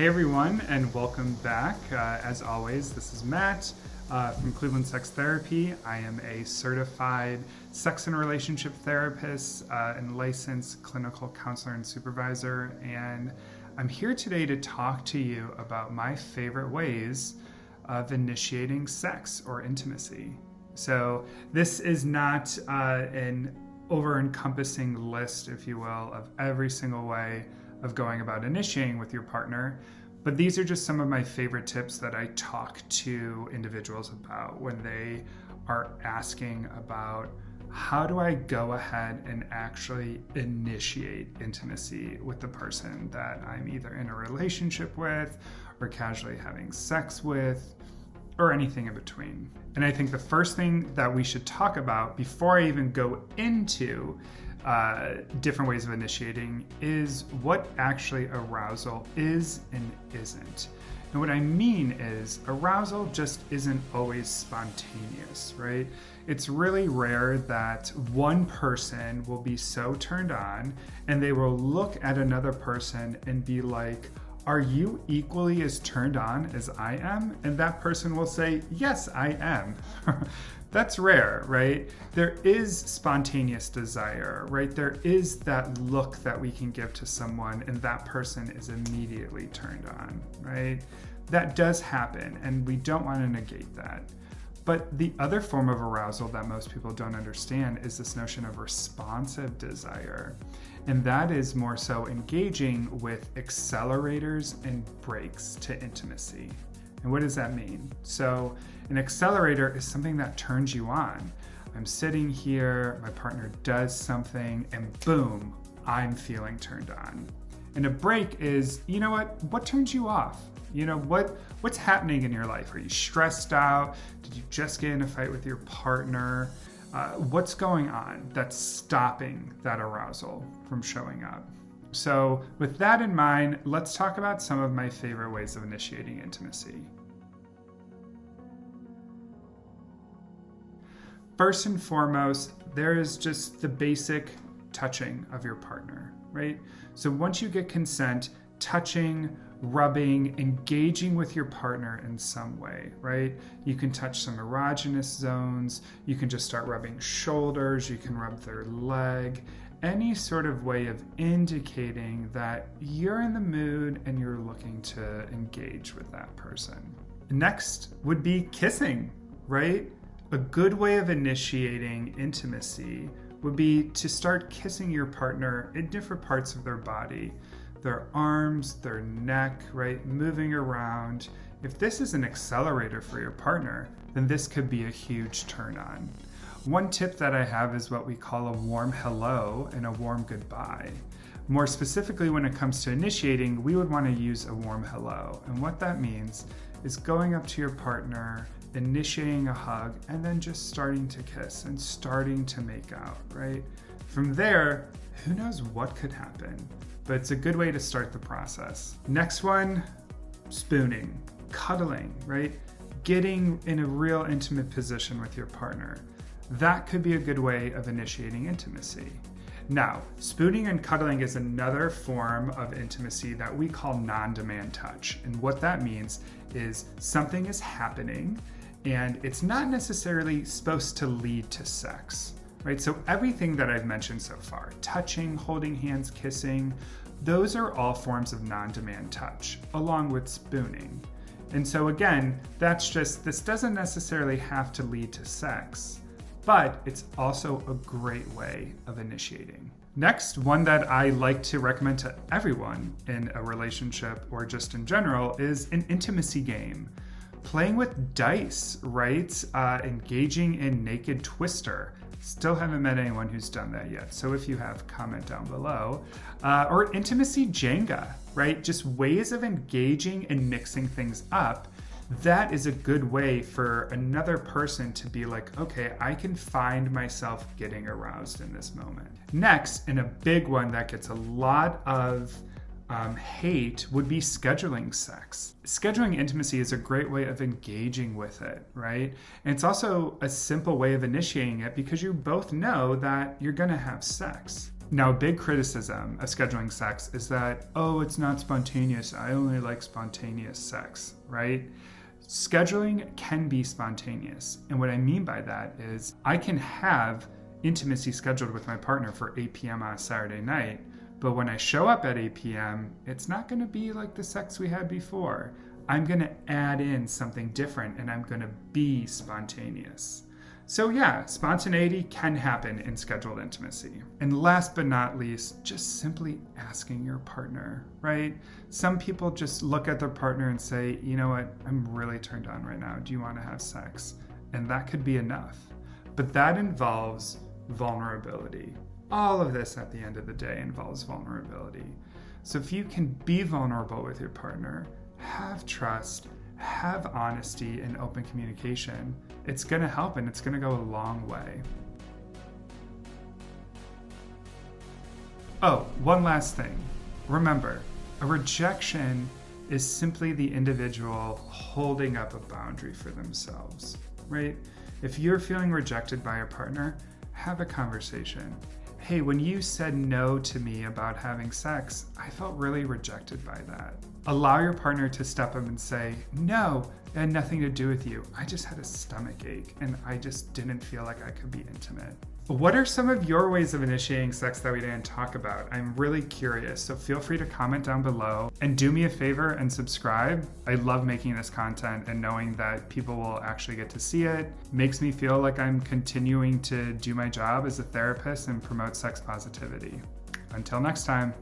Hey everyone, and welcome back. As always, this is Matt from Cleveland Sex Therapy. I am a certified sex and relationship therapist and licensed clinical counselor and supervisor, and I'm here today to talk to you about my favorite ways of initiating sex or intimacy. So this is not an over-encompassing list, if you will, of every single way of going about initiating with your partner, but these are just some of my favorite tips that I talk to individuals about when they are asking about how do I go ahead and actually initiate intimacy with the person that I'm either in a relationship with or casually having sex with or anything in between. And I think the first thing that we should talk about before I even go into different ways of initiating is what actually arousal is and isn't. And what I mean is arousal just isn't always spontaneous, right? It's really rare that one person will be so turned on and they will look at another person and be like, are you equally as turned on as I am? And that person will say, yes, I am. That's rare, right? There is spontaneous desire, right? There is that look that we can give to someone and that person is immediately turned on, right? That does happen and we don't want to negate that. But the other form of arousal that most people don't understand is this notion of responsive desire. And that is more so engaging with accelerators and brakes to intimacy. And what does that mean? So an accelerator is something that turns you on. I'm sitting here, my partner does something, and boom, I'm feeling turned on. And a brake is, you know what turns you off? You know, what's happening in your life? Are you stressed out? Did you just get in a fight with your partner? What's going on that's stopping that arousal from showing up? So with that in mind, let's talk about some of my favorite ways of initiating intimacy. First and foremost, there is just the basic touching of your partner, right? So once you get consent, touching, rubbing, engaging with your partner in some way, right? You can touch some erogenous zones, you can just start rubbing shoulders, you can rub their leg, any sort of way of indicating that you're in the mood and you're looking to engage with that person. Next would be kissing, right? A good way of initiating intimacy would be to start kissing your partner in different parts of their body, their arms, their neck, right? Moving around. If this is an accelerator for your partner, then this could be a huge turn on. One tip that I have is what we call a warm hello and a warm goodbye. More specifically, when it comes to initiating, we would want to use a warm hello. And what that means is going up to your partner, initiating a hug, and then just starting to kiss and starting to make out, right? From there, who knows what could happen, but it's a good way to start the process. Next one, spooning, cuddling, right? Getting in a real intimate position with your partner. That could be a good way of initiating intimacy. Now, spooning and cuddling is another form of intimacy that we call non-demand touch. And what that means is something is happening and it's not necessarily supposed to lead to sex, right? So everything that I've mentioned so far, touching, holding hands, kissing, those are all forms of non-demand touch, along with spooning. And so again, this doesn't necessarily have to lead to sex, but it's also a great way of initiating. Next, one that I like to recommend to everyone in a relationship or just in general is an intimacy game. Playing with dice, right? Engaging in naked twister. Still haven't met anyone who's done that yet. So if you have, comment down below. Or intimacy Jenga, right? Just ways of engaging and mixing things up. That is a good way for another person to be like, okay, I can find myself getting aroused in this moment. Next, and a big one that gets a lot of hate would be scheduling sex. Scheduling intimacy is a great way of engaging with it, right? And it's also a simple way of initiating it because you both know that you're gonna have sex. Now, a big criticism of scheduling sex is that, oh, it's not spontaneous. I only like spontaneous sex, right? Scheduling can be spontaneous. And what I mean by that is I can have intimacy scheduled with my partner for 8 p.m. on a Saturday night, but when I show up at 8 p.m., it's not going to be like the sex we had before. I'm going to add in something different and I'm going to be spontaneous. So yeah, spontaneity can happen in scheduled intimacy. And last but not least, just simply asking your partner, right? Some people just look at their partner and say, you know what, I'm really turned on right now. Do you want to have sex? And that could be enough. But that involves vulnerability. All of this at the end of the day involves vulnerability. So if you can be vulnerable with your partner, have trust, have honesty and open communication, it's going to help and it's going to go a long way. Oh, one last thing. Remember, a rejection is simply the individual holding up a boundary for themselves, right? If you're feeling rejected by your partner, have a conversation. Hey, when you said no to me about having sex, I felt really rejected by that. Allow your partner to step up and say, no, it had nothing to do with you. I just had a stomach ache and I just didn't feel like I could be intimate. What are some of your ways of initiating sex that we didn't talk about? I'm really curious, so feel free to comment down below and do me a favor and subscribe. I love making this content and knowing that people will actually get to see it makes me feel like I'm continuing to do my job as a therapist and promote sex positivity. Until next time.